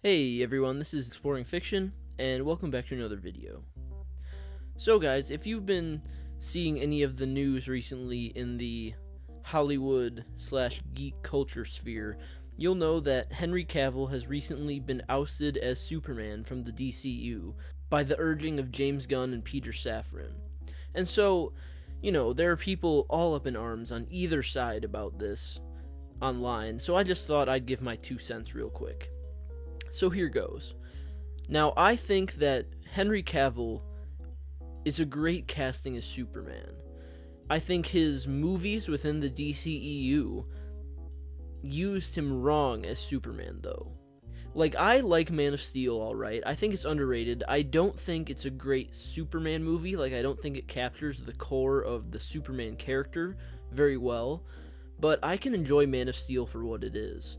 Hey everyone, this is Exploring Fiction, and welcome back to another video. So guys, if you've been seeing any of the news recently in the Hollywood/geek culture sphere, you'll know that Henry Cavill has recently been ousted as Superman from the DCU by the urging of James Gunn and Peter Safran. And so, there are people all up in arms on either side about this online, so I just thought I'd give my 2 cents real quick. So here goes. Now, I think that Henry Cavill is a great casting as Superman. I think his movies within the DCEU used him wrong as Superman, though. I like Man of Steel, alright. I think it's underrated. I don't think it's a great Superman movie. I don't think it captures the core of the Superman character very well. But I can enjoy Man of Steel for what it is.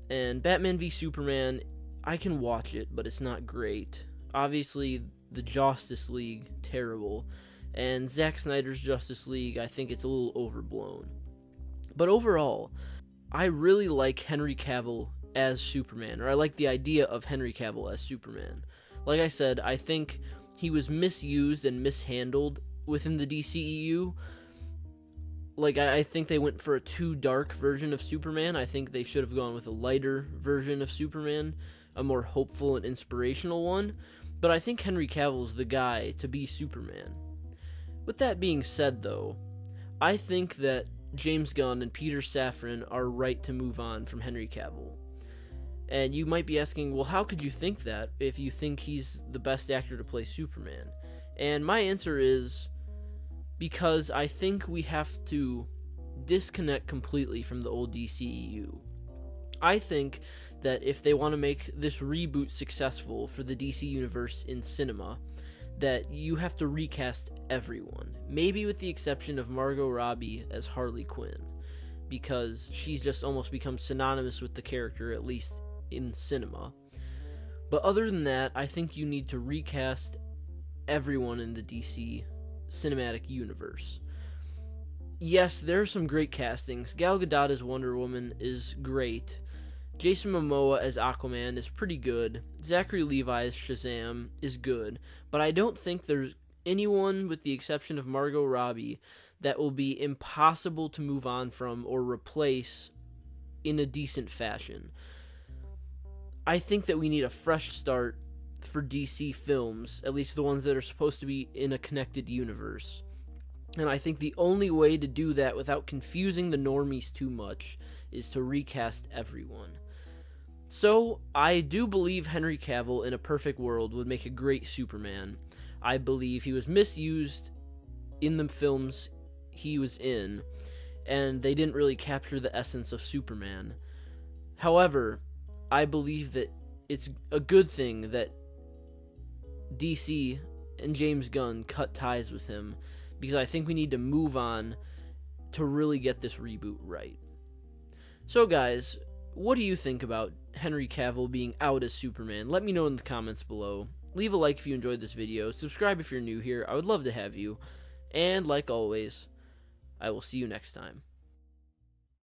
And Batman v Superman, I can watch it, but it's not great. Obviously, the Justice League, terrible. And Zack Snyder's Justice League, I think it's a little overblown. But overall, I really like Henry Cavill as Superman, or I like the idea of Henry Cavill as Superman. Like I said, I think he was misused and mishandled within the DCEU. I think they went for a too dark version of Superman. I think they should have gone with a lighter version of Superman, a more hopeful and inspirational one. But I think Henry Cavill is the guy to be Superman. With that being said, though, I think that James Gunn and Peter Safran are right to move on from Henry Cavill. And you might be asking, well, how could you think that if you think he's the best actor to play Superman? And my answer is because I think we have to disconnect completely from the old DCEU. I think that if they want to make this reboot successful for the DC Universe in cinema, that you have to recast everyone, maybe with the exception of Margot Robbie as Harley Quinn, because she's just almost become synonymous with the character, at least in cinema. But other than that, I think you need to recast everyone in the DC cinematic universe. Yes, there are some great castings. Gal Gadot as Wonder Woman is great. Jason Momoa as Aquaman is pretty good. Zachary Levi as Shazam is good. But I don't think there's anyone, with the exception of Margot Robbie, that will be impossible to move on from or replace in a decent fashion. I think that we need a fresh start for DC films, at least the ones that are supposed to be in a connected universe. And I think the only way to do that without confusing the normies too much is to recast everyone. So, I do believe Henry Cavill in a perfect world would make a great Superman. I believe he was misused in the films he was in, and they didn't really capture the essence of Superman. However, I believe that it's a good thing that DC and James Gunn cut ties with him, because I think we need to move on to really get this reboot right. So guys, what do you think about Henry Cavill being out as Superman? Let me know in the comments below. Leave a like if you enjoyed this video. Subscribe if you're new here. I would love to have you. And like always, I will see you next time.